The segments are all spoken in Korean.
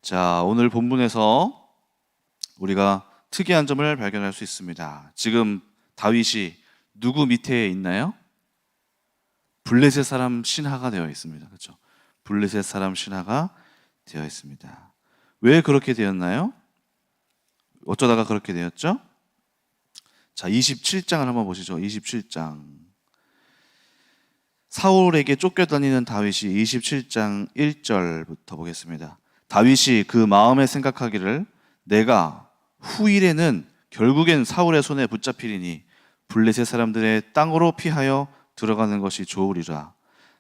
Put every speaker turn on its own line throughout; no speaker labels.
자, 오늘 본문에서 우리가 특이한 점을 발견할 수 있습니다. 지금 다윗이 누구 밑에 있나요? 블레셋 사람 신하가 되어 있습니다. 그렇죠? 블레셋 사람 신하가 되어 있습니다. 왜 그렇게 되었나요? 어쩌다가 그렇게 되었죠? 자, 27장을 한번 보시죠. 27장. 사울에게 쫓겨다니는 다윗이 27장 1절부터 보겠습니다. 다윗이 그 마음에 생각하기를 내가 후일에는 결국엔 사울의 손에 붙잡히리니 블레셋 사람들의 땅으로 피하여 들어가는 것이 좋으리라.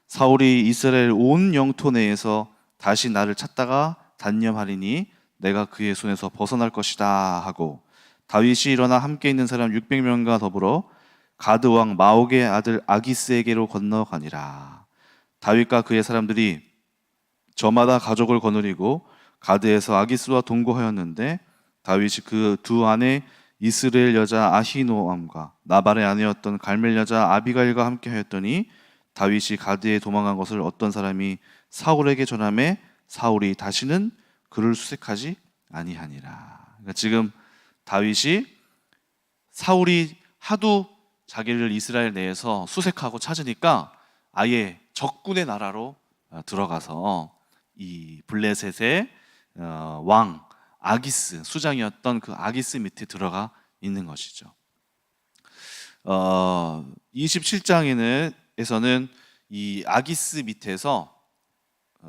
사울이 이스라엘 온 영토 내에서 다시 나를 찾다가 단념하리니 내가 그의 손에서 벗어날 것이다 하고, 다윗이 일어나 함께 있는 사람 600명과 더불어 가드 왕 마옥의 아들 아기스에게로 건너가니라. 다윗과 그의 사람들이 저마다 가족을 거느리고 가드에서 아기스와 동거하였는데, 다윗이 그 두 아내 이스라엘 여자 아히노암과 나발의 아내였던 갈멜 여자 아비가일과 함께 하였더니, 다윗이 가드에 도망간 것을 어떤 사람이 사울에게 전하매 사울이 다시는 그를 수색하지 아니하니라. 그러니까 지금 다윗이 사울이 하도 자기를 이스라엘 내에서 수색하고 찾으니까 아예 적군의 나라로 들어가서 이 블레셋의 왕 아기스, 수장이었던 그 아기스 밑에 들어가 있는 것이죠. 27장에서는 이 아기스 밑에서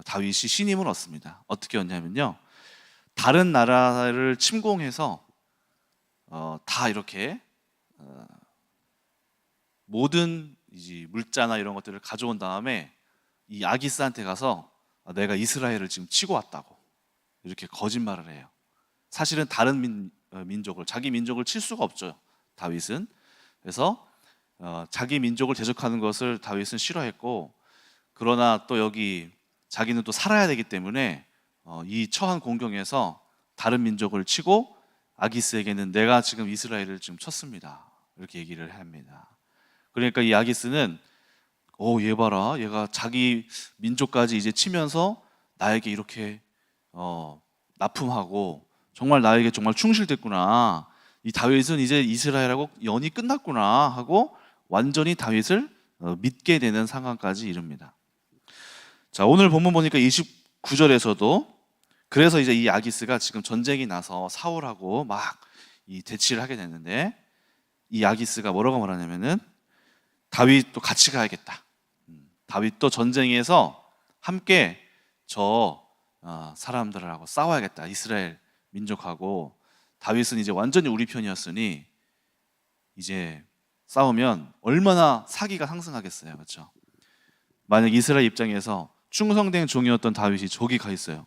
다윗이 신임을 얻습니다. 어떻게 얻냐면요, 다른 나라를 침공해서 다 이렇게 모든 이제 물자나 이런 것들을 가져온 다음에 이 아기스한테 가서 내가 이스라엘을 지금 치고 왔다고 이렇게 거짓말을 해요. 사실은 다른 민족을, 자기 민족을 칠 수가 없죠, 다윗은. 그래서 자기 민족을 대적하는 것을 다윗은 싫어했고, 그러나 또 여기 자기는 또 살아야 되기 때문에 이 처한 공경에서 다른 민족을 치고 아기스에게는 내가 지금 이스라엘을 지금 쳤습니다 이렇게 얘기를 합니다. 그러니까 이 아기스는 얘 봐라, 얘가 자기 민족까지 이제 치면서 나에게 이렇게 납품하고 정말 나에게 정말 충실됐구나, 이 다윗은 이제 이스라엘하고 연이 끝났구나 하고 완전히 다윗을 믿게 되는 상황까지 이릅니다. 자, 오늘 본문 보니까 29절에서도 그래서 이제 이 아기스가 지금 전쟁이 나서 사울하고 막 이 대치를 하게 됐는데, 이 아기스가 뭐라고 말하냐면은 다윗도 같이 가야겠다. 다윗도 전쟁에서 함께 저 사람들하고 싸워야겠다. 이스라엘 민족하고. 다윗은 이제 완전히 우리 편이었으니 이제 싸우면 얼마나 사기가 상승하겠어요. 그렇죠? 만약 이스라엘 입장에서 충성된 종이었던 다윗이 저기 가 있어요.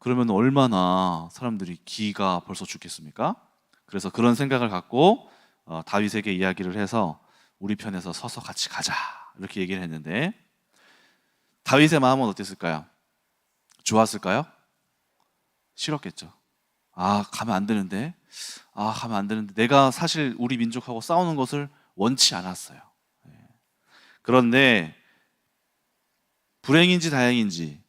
그러면 얼마나 사람들이 기가 벌써 죽겠습니까? 그래서 그런 생각을 갖고 다윗에게 이야기를 해서 우리 편에서 서서 같이 가자 이렇게 얘기를 했는데, 다윗의 마음은 어땠을까요? 좋았을까요? 싫었겠죠. 가면 안 되는데, 가면 안 되는데, 내가 사실 우리 민족하고 싸우는 것을 원치 않았어요. 그런데 불행인지 다행인지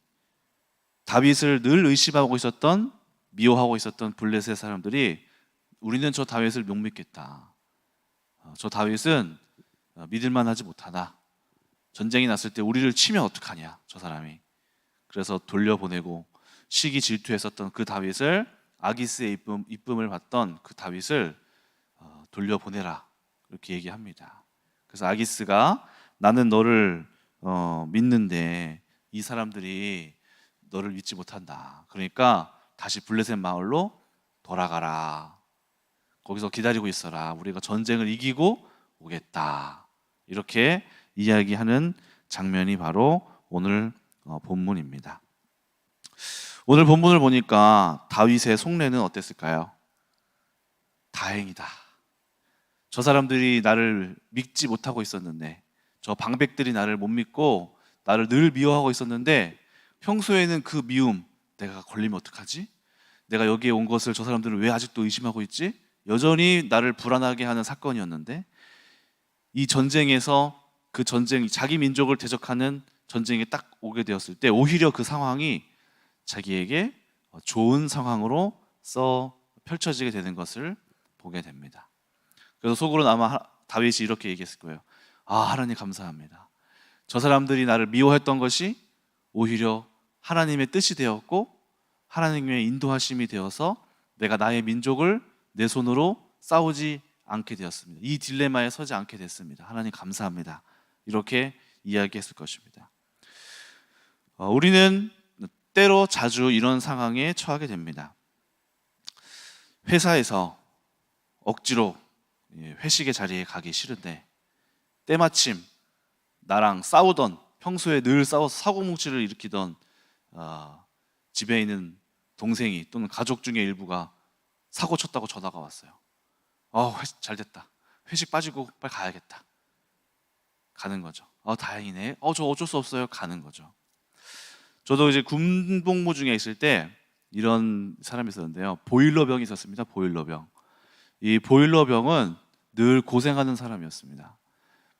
다윗을 늘 의심하고 있었던, 미워하고 있었던 블레셋 사람들이 우리는 저 다윗을 못 믿겠다, 저 다윗은 믿을만하지 못하다, 전쟁이 났을 때 우리를 치면 어떡하냐 저 사람이. 그래서 돌려보내고 시기 질투했었던 그 다윗을, 아기스의 이쁨을 받던 그 다윗을 돌려보내라 이렇게 얘기합니다. 그래서 아기스가 나는 너를 믿는데 이 사람들이 너를 믿지 못한다, 그러니까 다시 블레셋 마을로 돌아가라, 거기서 기다리고 있어라, 우리가 전쟁을 이기고 오겠다 이렇게 이야기하는 장면이 바로 오늘 본문입니다. 오늘 본문을 보니까 다윗의 속내는 어땠을까요? 다행이다, 저 사람들이 나를 믿지 못하고 있었는데, 저 방백들이 나를 못 믿고 나를 늘 미워하고 있었는데, 평소에는 그 미움, 내가 걸리면 어떡하지? 내가 여기에 온 것을 저 사람들은 왜 아직도 의심하고 있지? 여전히 나를 불안하게 하는 사건이었는데, 이 전쟁에서 그 전쟁, 자기 민족을 대적하는 전쟁에 딱 오게 되었을 때 오히려 그 상황이 자기에게 좋은 상황으로 펼쳐지게 되는 것을 보게 됩니다. 그래서 속으로는 아마 다윗이 이렇게 얘기했을 거예요. 하나님 감사합니다. 저 사람들이 나를 미워했던 것이 오히려 하나님의 뜻이 되었고 하나님의 인도하심이 되어서 내가 나의 민족을 내 손으로 싸우지 않게 되었습니다. 이 딜레마에 서지 않게 됐습니다. 하나님 감사합니다. 이렇게 이야기했을 것입니다. 우리는 때로 자주 이런 상황에 처하게 됩니다. 회사에서 억지로 회식의 자리에 가기 싫은데 때마침 나랑 싸우던, 평소에 늘 싸워서 사고뭉치를 일으키던 집에 있는 동생이 또는 가족 중에 일부가 사고 쳤다고 전화가 왔어요. 잘 됐다. 회식 빠지고 빨리 가야겠다. 가는 거죠. 다행이네. 저 어쩔 수 없어요. 가는 거죠. 저도 이제 군복무 중에 있을 때 이런 사람이 있었는데요. 보일러병이 있었습니다. 보일러병. 이 보일러병은 늘 고생하는 사람이었습니다.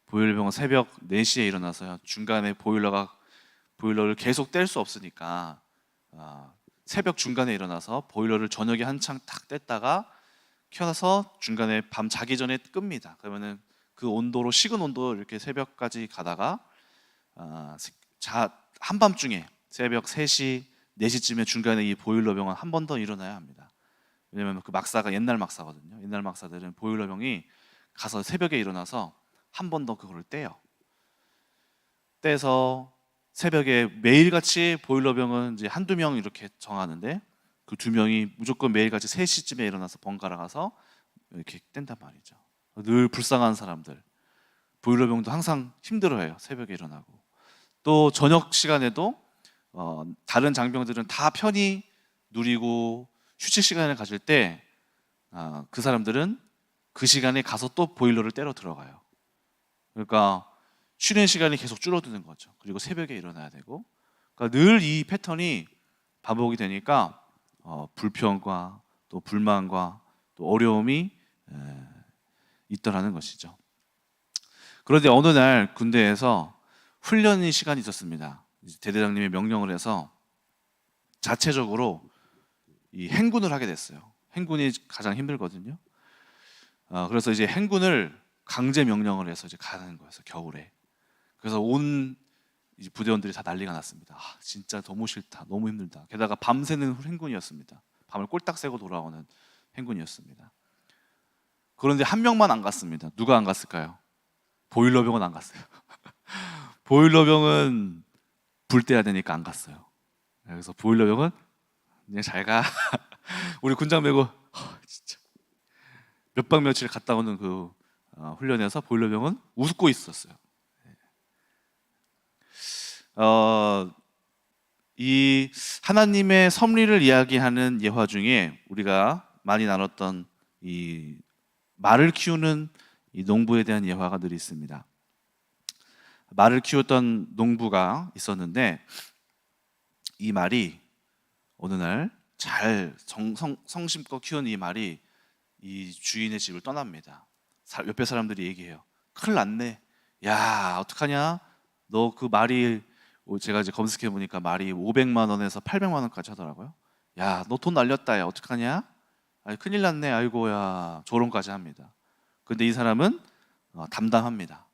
보일러병은 새벽 4시에 일어나서요. 중간에 보일러를 계속 뗄 수 없으니까 새벽 중간에 일어나서 보일러를 저녁에 한창 탁 뗐다가 켜서 중간에 밤 자기 전에 끕니다. 그러면은 그 온도로, 식은 온도로 이렇게 새벽까지 가다가 한밤중에 새벽 3시, 4시쯤에 중간에 이 보일러병은 한 번 더 일어나야 합니다. 왜냐면 그 막사가 옛날 막사거든요. 옛날 막사들은 보일러병이 가서 새벽에 일어나서 한 번 더 그거를 떼서 새벽에 매일같이 보일러병은 이제 한두 명 이렇게 정하는데 그 2명이 무조건 매일같이 3시쯤에 일어나서 번갈아 가서 이렇게 뗀단 말이죠. 늘 불쌍한 사람들. 보일러병도 항상 힘들어해요. 새벽에 일어나고. 또 저녁 시간에도 다른 장병들은 다 편히 누리고 휴식 시간을 가질 때 그 사람들은 그 시간에 가서 또 보일러를 떼러 들어가요. 그러니까 쉬는 시간이 계속 줄어드는 거죠. 그리고 새벽에 일어나야 되고, 그러니까 늘 이 패턴이 반복이 되니까 불평과 또 불만과 또 어려움이 있더라는 것이죠. 그런데 어느 날 군대에서 훈련의 시간이 있었습니다. 대대장님이 명령을 해서 자체적으로 이 행군을 하게 됐어요. 행군이 가장 힘들거든요. 그래서 이제 행군을 강제 명령을 해서 이제 가는 거였어요. 겨울에. 그래서 온 부대원들이 다 난리가 났습니다. 진짜 너무 싫다, 너무 힘들다. 게다가 밤새는 행군이었습니다. 밤을 꼴딱 새고 돌아오는 행군이었습니다. 그런데 한 명만 안 갔습니다. 누가 안 갔을까요? 보일러병은 안 갔어요. 보일러병은 불 떼야 되니까 안 갔어요. 그래서 보일러병은 그냥 잘 가. 우리 군장 메고 진짜 몇 박 며칠 갔다 오는 그 훈련에서 보일러병은 웃고 있었어요. 이 하나님의 섭리를 이야기하는 예화 중에 우리가 많이 나눴던 이 말을 키우는 이 농부에 대한 예화가 늘 있습니다. 말을 키웠던 농부가 있었는데 이 말이 어느 날 잘 성심껏 키운 이 말이 이 주인의 집을 떠납니다. 옆에 사람들이 얘기해요. 큰일 났네. 야, 어떡하냐? 너 그 말이, 제가 이제 검색해 보니까 말이 500만 원에서 800만 원까지 하더라고요. 야, 너 돈 날렸다. 야, 어떡하냐? 큰일 났네. 아이고야. 조롱까지 합니다. 근데 이 사람은 담담합니다.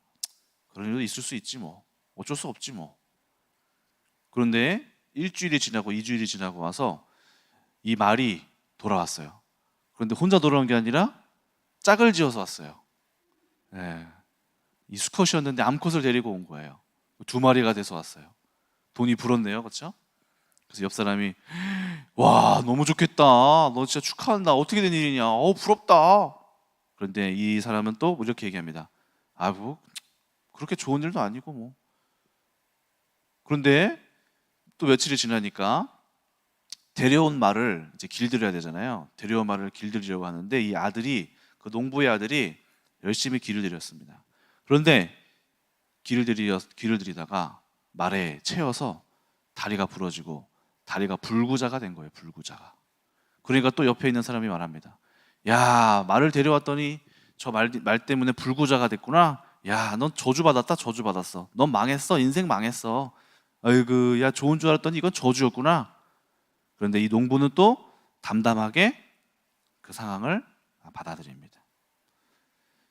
그런 일도 있을 수 있지 뭐. 어쩔 수 없지 뭐. 그런데 일주일이 지나고 2주일이 지나고 와서 이 말이 돌아왔어요. 그런데 혼자 돌아온 게 아니라 짝을 지어서 왔어요. 이 수컷이었는데 암컷을 데리고 온 거예요. 2마리가 돼서 왔어요. 돈이 불었네요. 그렇죠? 그래서 옆 사람이 와, 너무 좋겠다. 너 진짜 축하한다. 어떻게 된 일이냐. 부럽다. 그런데 이 사람은 또 이렇게 얘기합니다. 뭐 그렇게 좋은 일도 아니고 뭐. 그런데 또 며칠이 지나니까 데려온 말을 이제 길들여야 되잖아요. 데려온 말을 길들이려고 하는데 이 아들이, 그 농부의 아들이 열심히 길을 들였습니다. 그런데 길을 들이다가 말에 채여서 다리가 부러지고 다리가 불구자가 된 거예요. 불구자가. 그러니까 또 옆에 있는 사람이 말합니다. 야, 말을 데려왔더니 저 말 때문에 불구자가 됐구나. 야, 넌 저주받았다. 저주받았어. 넌 망했어. 인생 망했어. 아이고, 야, 좋은 줄 알았더니 이건 저주였구나. 그런데 이 농부는 또 담담하게 그 상황을 받아들입니다.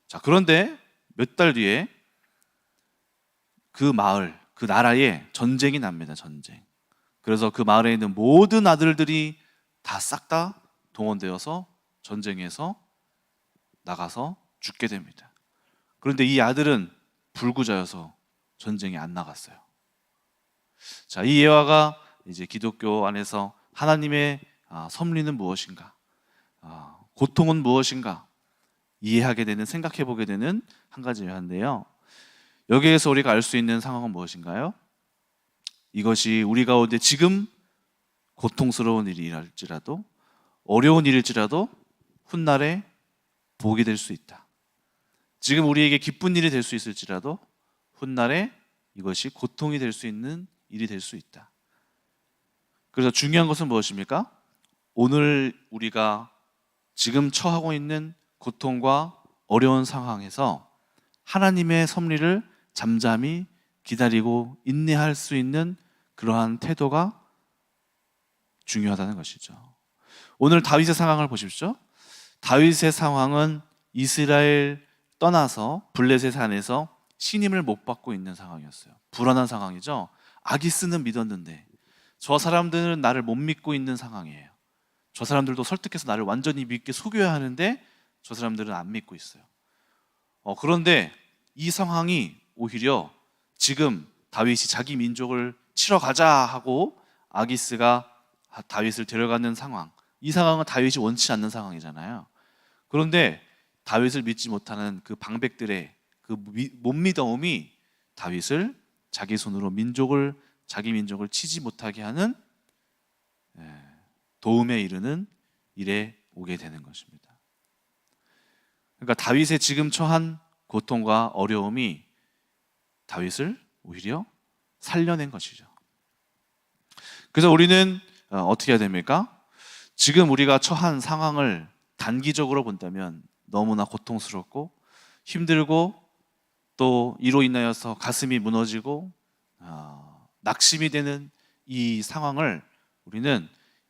자, 그런데 몇 달 뒤에 그 마을, 그 나라에 전쟁이 납니다. 전쟁. 그래서 그 마을에 있는 모든 아들들이 다 싹 다 동원되어서 전쟁에서 나가서 죽게 됩니다. 그런데 이 아들은 불구자여서 전쟁에 안 나갔어요. 자, 이 예화가 이제 기독교 안에서 하나님의 섭리는 무엇인가, 고통은 무엇인가 이해하게 되는, 생각해 보게 되는 한 가지 예화인데요. 여기에서 우리가 알 수 있는 상황은 무엇인가요? 이것이 우리 가운데 지금 고통스러운 일이랄지라도, 어려운 일일지라도 훗날에 복이 될 수 있다. 지금 우리에게 기쁜 일이 될 수 있을지라도 훗날에 이것이 고통이 될 수 있는 일이 될 수 있다. 그래서 중요한 것은 무엇입니까? 오늘 우리가 지금 처하고 있는 고통과 어려운 상황에서 하나님의 섭리를 잠잠히 기다리고 인내할 수 있는 그러한 태도가 중요하다는 것이죠. 오늘 다윗의 상황을 보십시오. 다윗의 상황은 이스라엘 떠나서 블레셋 산에서 신임을 못 받고 있는 상황이었어요. 불안한 상황이죠. 아기스는 믿었는데 저 사람들은 나를 못 믿고 있는 상황이에요. 저 사람들도 설득해서 나를 완전히 믿게 속여야 하는데 저 사람들은 안 믿고 있어요. 그런데 이 상황이 오히려 지금 다윗이 자기 민족을 치러 가자 하고 아기스가 다윗을 데려가는 상황, 이 상황은 다윗이 원치 않는 상황이잖아요. 그런데 다윗을 믿지 못하는 그 방백들의 그 못 믿어움이 다윗을 자기 손으로 자기 민족을 치지 못하게 하는 도움에 이르는 일에 오게 되는 것입니다. 그러니까 다윗의 지금 처한 고통과 어려움이 다윗을 오히려 살려낸 것이죠. 그래서 우리는 어떻게 해야 됩니까? 지금 우리가 처한 상황을 단기적으로 본다면 너무나 고통스럽고 힘들고 또 이로 인하여서 가슴이 무너지고 낙심이 되는 이 상황을 우리는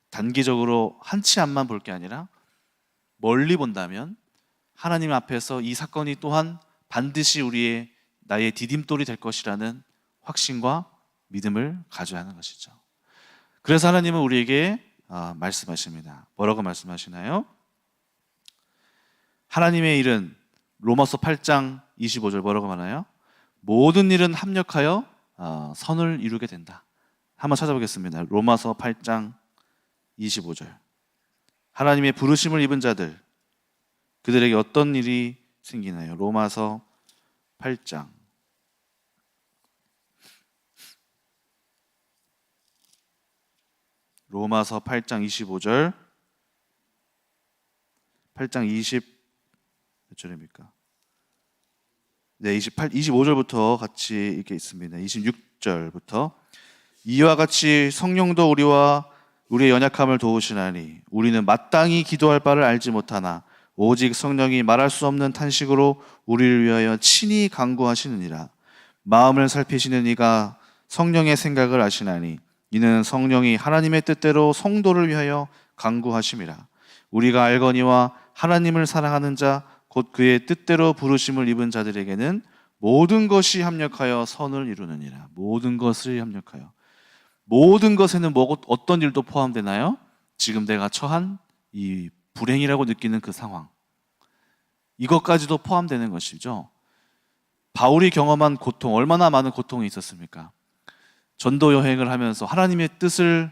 단기적으로 한치 앞만 볼 게 아니라 멀리 본다면 하나님 앞에서 이 사건이 또한 반드시 나의 디딤돌이 될 것이라는 확신과 믿음을 가져야 하는 것이죠. 그래서 하나님은 우리에게 말씀하십니다. 뭐라고 말씀하시나요? 하나님의 일은 로마서 8장 25절 뭐라고 말하나요? 모든 일은 합력하여 선을 이루게 된다. 한번 찾아보겠습니다. 로마서 8장 25절. 하나님의 부르심을 입은 자들, 그들에게 어떤 일이 생기나요? 로마서 8장 25절. 8장 몇 절입니까? 네, 25절부터 같이 이렇게 있습니다. 26절부터 이와 같이 성령도 우리와 우리의 연약함을 도우시나니 우리는 마땅히 기도할 바를 알지 못하나 오직 성령이 말할 수 없는 탄식으로 우리를 위하여 친히 간구하시느니라. 마음을 살피시는 이가 성령의 생각을 아시나니 이는 성령이 하나님의 뜻대로 성도를 위하여 간구하심이라. 우리가 알거니와 하나님을 사랑하는 자 곧 그의 뜻대로 부르심을 입은 자들에게는 모든 것이 합력하여 선을 이루느니라. 모든 것을 합력하여. 모든 것에는 어떤 일도 포함되나요? 지금 내가 처한 이 불행이라고 느끼는 그 상황, 이것까지도 포함되는 것이죠. 바울이 경험한 고통, 얼마나 많은 고통이 있었습니까? 전도 여행을 하면서 하나님의 뜻을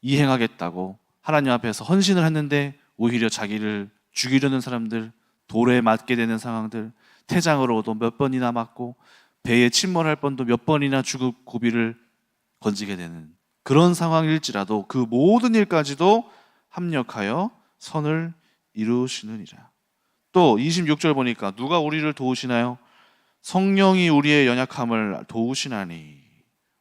이행하겠다고 하나님 앞에서 헌신을 했는데 오히려 자기를 죽이려는 사람들, 돌에 맞게 되는 상황들, 태장으로도 몇 번이나 맞고 배에 침몰할 뻔도 몇 번이나 죽을 고비를 건지게 되는 그런 상황일지라도 그 모든 일까지도 합력하여 선을 이루시느니라. 또 26절 보니까 누가 우리를 도우시나요? 성령이 우리의 연약함을 도우시나니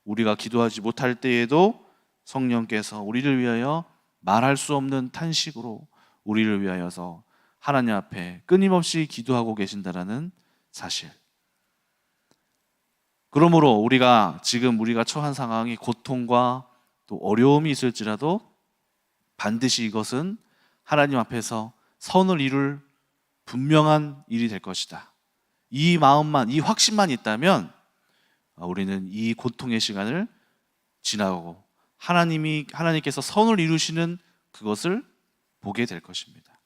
우리가 기도하지 못할 때에도 성령께서 우리를 위하여 말할 수 없는 탄식으로 우리를 위하여서 하나님 앞에 끊임없이 기도하고 계신다라는 사실. 그러므로 우리가 처한 상황이 고통과 또 어려움이 있을지라도 반드시 이것은 하나님 앞에서 선을 이룰 분명한 일이 될 것이다. 이 마음만, 이 확신만 있다면 우리는 이 고통의 시간을 지나가고 하나님께서 선을 이루시는 그것을 보게 될 것입니다.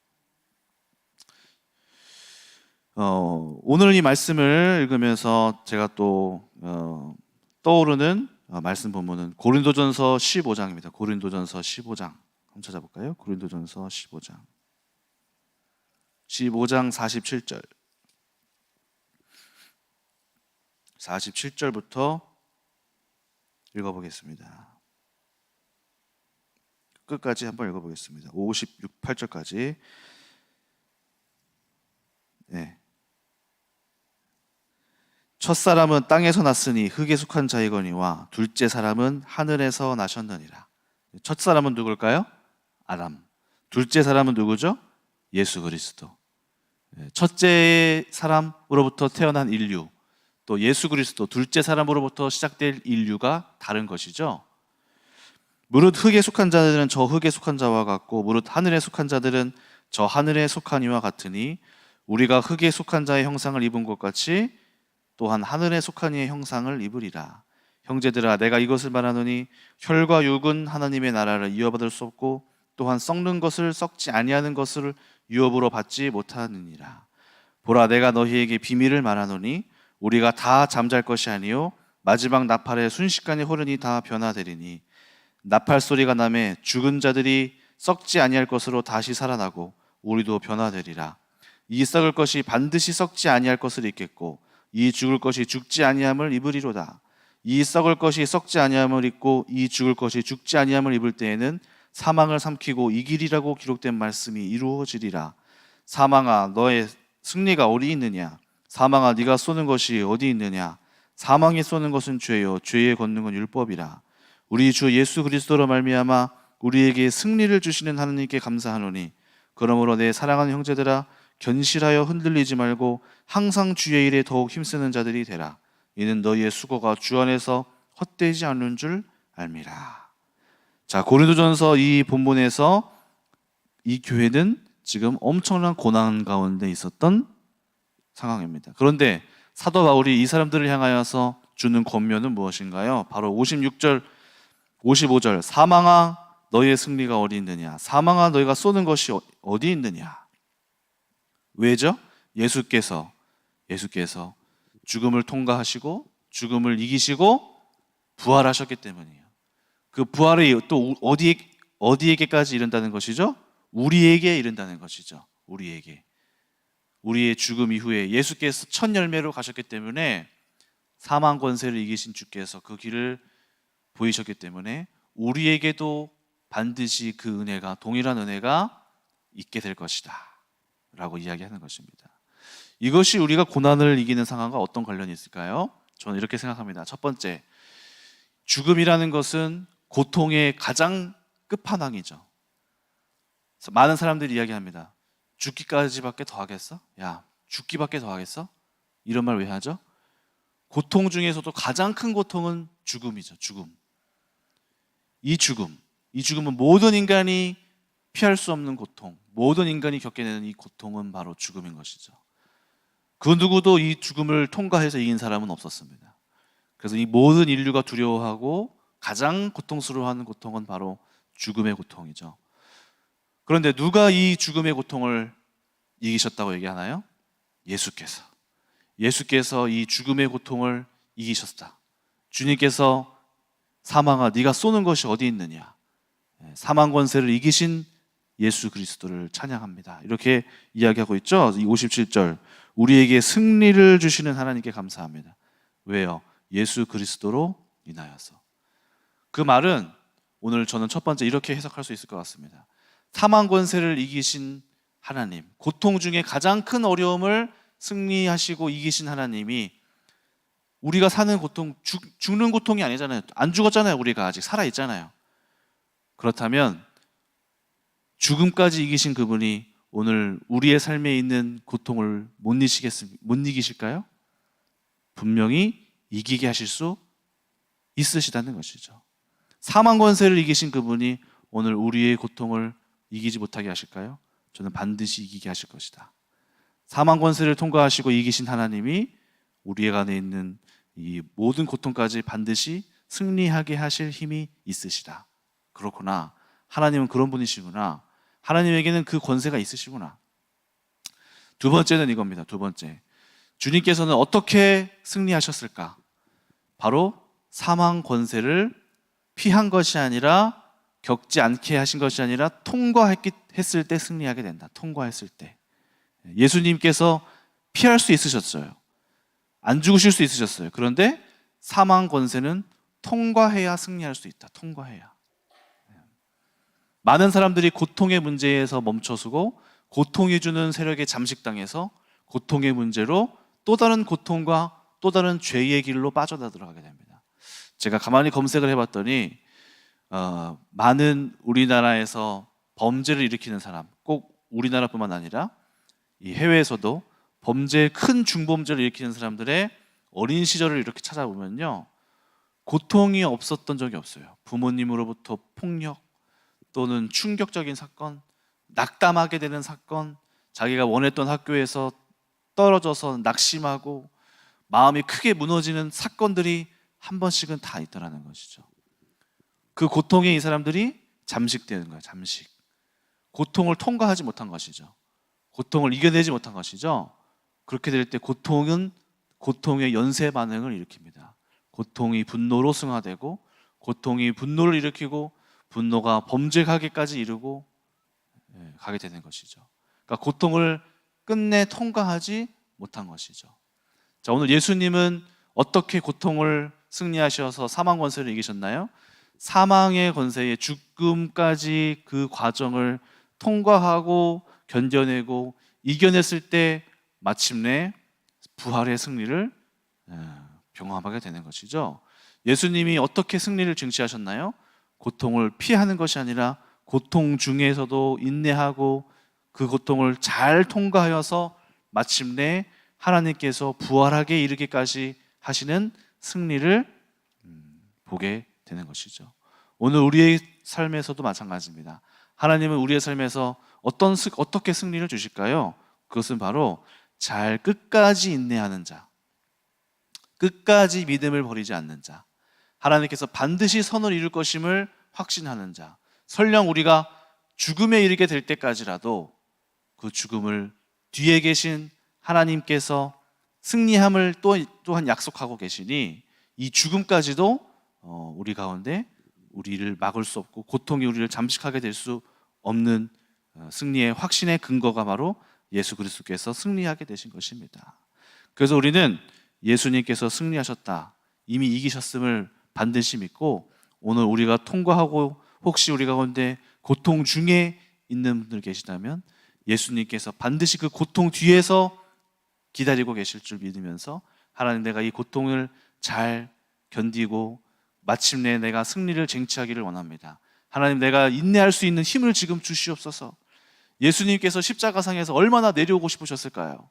오늘 이 말씀을 읽으면서 제가 또 떠오르는 말씀 본문은 고린도전서 15장입니다. 고린도전서 15장 한번 찾아볼까요? 고린도전서 15장 47절 47절부터 읽어보겠습니다. 끝까지 한번 읽어보겠습니다. 58절까지. 네. 첫사람은 땅에서 났으니 흙에 속한 자이거니와 둘째 사람은 하늘에서 나셨느니라. 첫사람은 누굴까요? 아담. 둘째 사람은 누구죠? 예수 그리스도. 첫째 사람으로부터 태어난 인류, 또 예수 그리스도 둘째 사람으로부터 시작될 인류가 다른 것이죠. 무릇 흙에 속한 자들은 저 흙에 속한 자와 같고 무릇 하늘에 속한 자들은 저 하늘에 속한 이와 같으니 우리가 흙에 속한 자의 형상을 입은 것 같이 또한 하늘에 속한 이의 형상을 입으리라. 형제들아, 내가 이것을 말하노니 혈과 육은 하나님의 나라를 이어받을 수 없고 또한 썩는 것을 썩지 아니하는 것을 유업으로 받지 못하느니라. 보라, 내가 너희에게 비밀을 말하노니 우리가 다 잠잘 것이 아니요 마지막 나팔에 순식간에 호련히 다 변화되리니 나팔 소리가 나매 죽은 자들이 썩지 아니할 것으로 다시 살아나고 우리도 변화되리라. 이 썩을 것이 반드시 썩지 아니할 것을 입겠고 이 죽을 것이 죽지 아니함을 입으리로다. 이 썩을 것이 썩지 아니함을 입고 이 죽을 것이 죽지 아니함을 입을 때에는 사망을 삼키고 이기리라고 기록된 말씀이 이루어지리라. 사망아, 너의 승리가 어디 있느냐? 사망아, 네가 쏘는 것이 어디 있느냐? 사망이 쏘는 것은 죄요 죄에 걷는 건 율법이라. 우리 주 예수 그리스도로 말미암아 우리에게 승리를 주시는 하나님께 감사하노니 그러므로 내 사랑하는 형제들아, 견실하여 흔들리지 말고 항상 주의 일에 더욱 힘쓰는 자들이 되라. 이는 너희의 수고가 주 안에서 헛되지 않는 줄 알미라. 자, 고린도전서 이 본문에서 이 교회는 지금 엄청난 고난 가운데 있었던 상황입니다. 그런데 사도 바울이 이 사람들을 향하여서 주는 권면은 무엇인가요? 바로 56절, 55절. 사망아, 너희의 승리가 어디 있느냐? 사망아, 너희가 쏘는 것이 어디 있느냐? 왜죠? 예수께서 죽음을 통과하시고 죽음을 이기시고 부활하셨기 때문이에요. 그 부활이 또 어디에게까지 이른다는 것이죠? 우리에게 이른다는 것이죠. 우리의 죽음 이후에 예수께서 첫 열매로 가셨기 때문에 사망 권세를 이기신 주께서 그 길을 보이셨기 때문에 우리에게도 반드시 그 은혜가, 동일한 은혜가 있게 될 것이다 라고 이야기하는 것입니다. 이것이 우리가 고난을 이기는 상황과 어떤 관련이 있을까요? 저는 이렇게 생각합니다. 첫 번째, 죽음이라는 것은 고통의 가장 끝판왕이죠. 많은 사람들이 이야기합니다. 죽기까지밖에 더 하겠어? 야, 죽기밖에 더 하겠어? 이런 말 왜 하죠? 고통 중에서도 가장 큰 고통은 죽음이죠. 이 죽음은 모든 인간이 피할 수 없는 고통, 모든 인간이 겪게 되는 이 고통은 바로 죽음인 것이죠. 그 누구도 이 죽음을 통과해서 이긴 사람은 없었습니다. 그래서 이 모든 인류가 두려워하고 가장 고통스러워하는 고통은 바로 죽음의 고통이죠. 그런데 누가 이 죽음의 고통을 이기셨다고 얘기하나요? 예수께서 이 죽음의 고통을 이기셨다. 주님께서 사망아, 네가 쏘는 것이 어디 있느냐? 사망 권세를 이기신 예수 그리스도를 찬양합니다. 이렇게 이야기하고 있죠. 이 57절, 우리에게 승리를 주시는 하나님께 감사합니다. 왜요? 예수 그리스도로 인하여서. 그 말은 오늘 저는 첫 번째 이렇게 해석할 수 있을 것 같습니다. 사망 권세를 이기신 하나님, 고통 중에 가장 큰 어려움을 승리하시고 이기신 하나님이 우리가 사는 고통, 죽는 고통이 아니잖아요. 안 죽었잖아요. 우리가 아직 살아있잖아요. 그렇다면 죽음까지 이기신 그분이 오늘 우리의 삶에 있는 고통을 못 이기실까요? 분명히 이기게 하실 수 있으시다는 것이죠. 사망 권세를 이기신 그분이 오늘 우리의 고통을 이기지 못하게 하실까요? 저는 반드시 이기게 하실 것이다. 사망 권세를 통과하시고 이기신 하나님이 우리 안에 있는 이 모든 고통까지 반드시 승리하게 하실 힘이 있으시다. 그렇구나. 하나님은 그런 분이시구나. 하나님에게는 그 권세가 있으시구나. 두 번째는 이겁니다. 두 번째. 주님께서는 어떻게 승리하셨을까? 바로 사망 권세를 피한 것이 아니라, 겪지 않게 하신 것이 아니라 통과했을 때 승리하게 된다. 통과했을 때. 예수님께서 피할 수 있으셨어요. 안 죽으실 수 있으셨어요. 그런데 사망 권세는 통과해야 승리할 수 있다. 통과해야. 많은 사람들이 고통의 문제에서 멈춰서고 고통이 주는 세력에 잠식당해서 고통의 문제로 또 다른 고통과 또 다른 죄의 길로 빠져들어가게 됩니다. 제가 가만히 검색을 해봤더니 많은 우리나라에서 범죄를 일으키는 사람, 꼭 우리나라뿐만 아니라 이 해외에서도 큰 중범죄를 일으키는 사람들의 어린 시절을 이렇게 찾아보면요, 고통이 없었던 적이 없어요. 부모님으로부터 폭력 또는 충격적인 사건, 낙담하게 되는 사건, 자기가 원했던 학교에서 떨어져서 낙심하고 마음이 크게 무너지는 사건들이 한 번씩은 다 있더라는 것이죠. 그 고통에 이 사람들이 잠식되는 거예요. 잠식. 고통을 통과하지 못한 것이죠. 고통을 이겨내지 못한 것이죠. 그렇게 될 때 고통은 고통의 연쇄 반응을 일으킵니다. 고통이 분노로 승화되고, 고통이 분노를 일으키고, 분노가 범죄하기까지 이르고 가게 되는 것이죠. 그러니까 고통을 끝내 통과하지 못한 것이죠. 자, 오늘 예수님은 어떻게 고통을 승리하셔서 사망 권세를 이기셨나요? 사망의 권세에 죽음까지 그 과정을 통과하고 견뎌내고 이겨냈을 때 마침내 부활의 승리를 경험하게 되는 것이죠. 예수님이 어떻게 승리를 증취하셨나요? 고통을 피하는 것이 아니라 고통 중에서도 인내하고 그 고통을 잘 통과하여서 마침내 하나님께서 부활하게 이르기까지 하시는 승리를 보게 되는 것이죠. 오늘 우리의 삶에서도 마찬가지입니다. 하나님은 우리의 삶에서 어떻게 승리를 주실까요? 그것은 바로 잘 끝까지 인내하는 자, 끝까지 믿음을 버리지 않는 자, 하나님께서 반드시 선을 이룰 것임을 확신하는 자, 설령 우리가 죽음에 이르게 될 때까지라도 그 죽음을 뒤에 계신 하나님께서 승리함을 또한 약속하고 계시니 이 죽음까지도 우리 가운데 우리를 막을 수 없고 고통이 우리를 잠식하게 될 수 없는 승리의 확신의 근거가 바로 예수 그리스도께서 승리하게 되신 것입니다. 그래서 우리는 예수님께서 승리하셨다, 이미 이기셨음을 반드시 믿고, 오늘 우리가 통과하고 혹시 우리 가운데 고통 중에 있는 분들 계시다면 예수님께서 반드시 그 고통 뒤에서 기다리고 계실 줄 믿으면서, 하나님, 내가 이 고통을 잘 견디고 마침내 내가 승리를 쟁취하기를 원합니다. 하나님, 내가 인내할 수 있는 힘을 지금 주시옵소서. 예수님께서 십자가상에서 얼마나 내려오고 싶으셨을까요?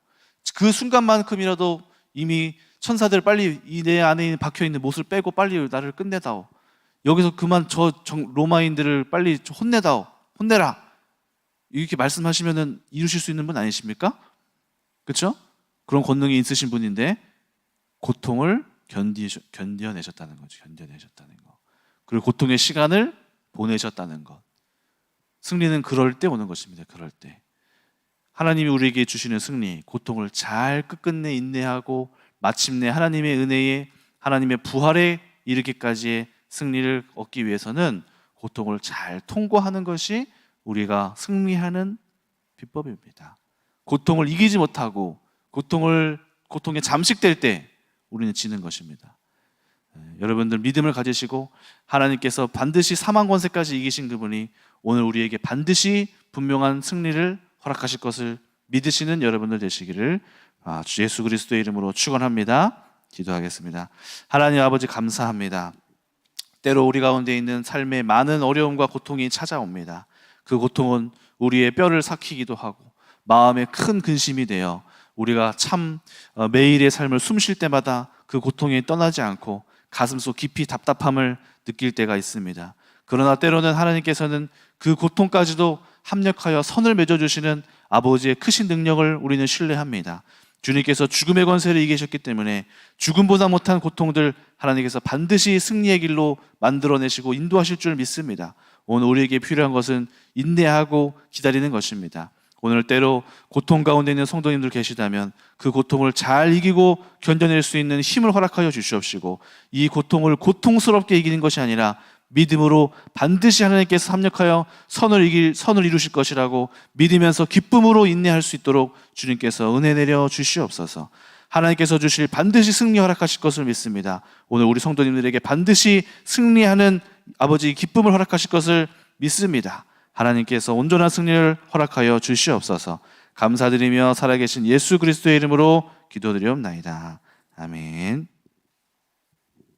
그 순간만큼이라도 이미 천사들 빨리 내 안에 박혀있는 못을 빼고 빨리 나를 끝내다오, 여기서 그만 로마인들을 빨리 혼내다오, 혼내라, 이렇게 말씀하시면 이루실 수 있는 분 아니십니까? 그렇죠? 그런 권능이 있으신 분인데 고통을 견뎌내셨다는 거죠. 견뎌내셨다는 거. 그리고 고통의 시간을 보내셨다는 것. 승리는 그럴 때 오는 것입니다. 그럴 때 하나님이 우리에게 주시는 승리, 고통을 잘 끝끝내 인내하고 마침내 하나님의 은혜에, 하나님의 부활에 이르기까지의 승리를 얻기 위해서는 고통을 잘 통과하는 것이 우리가 승리하는 비법입니다. 고통을 이기지 못하고 고통에 잠식될 때 우리는 지는 것입니다. 여러분들 믿음을 가지시고, 하나님께서 반드시 사망 권세까지 이기신 그분이 오늘 우리에게 반드시 분명한 승리를 허락하실 것을 믿으시는 여러분들 되시기를 주 예수 그리스도의 이름으로 축원합니다. 기도하겠습니다. 하나님 아버지, 감사합니다. 때로 우리 가운데 있는 삶에 많은 어려움과 고통이 찾아옵니다. 그 고통은 우리의 뼈를 삭히기도 하고 마음에 큰 근심이 되어 우리가 참 매일의 삶을 숨 쉴 때마다 그 고통이 떠나지 않고 가슴속 깊이 답답함을 느낄 때가 있습니다. 그러나 때로는 하나님께서는 그 고통까지도 합력하여 선을 맺어주시는 아버지의 크신 능력을 우리는 신뢰합니다. 주님께서 죽음의 권세를 이기셨기 때문에 죽음보다 못한 고통들 하나님께서 반드시 승리의 길로 만들어내시고 인도하실 줄 믿습니다. 오늘 우리에게 필요한 것은 인내하고 기다리는 것입니다. 오늘 때로 고통 가운데 있는 성도님들 계시다면 그 고통을 잘 이기고 견뎌낼 수 있는 힘을 허락하여 주시옵시고, 이 고통을 고통스럽게 이기는 것이 아니라 믿음으로 반드시 하나님께서 합력하여 선을 이루실 것이라고 믿으면서 기쁨으로 인내할 수 있도록 주님께서 은혜 내려 주시옵소서. 하나님께서 주실 반드시 승리 허락하실 것을 믿습니다. 오늘 우리 성도님들에게 반드시 승리하는 아버지 기쁨을 허락하실 것을 믿습니다. 하나님께서 온전한 승리를 허락하여 주시옵소서. 감사드리며 살아계신 예수 그리스도의 이름으로 기도드리옵나이다. 아멘.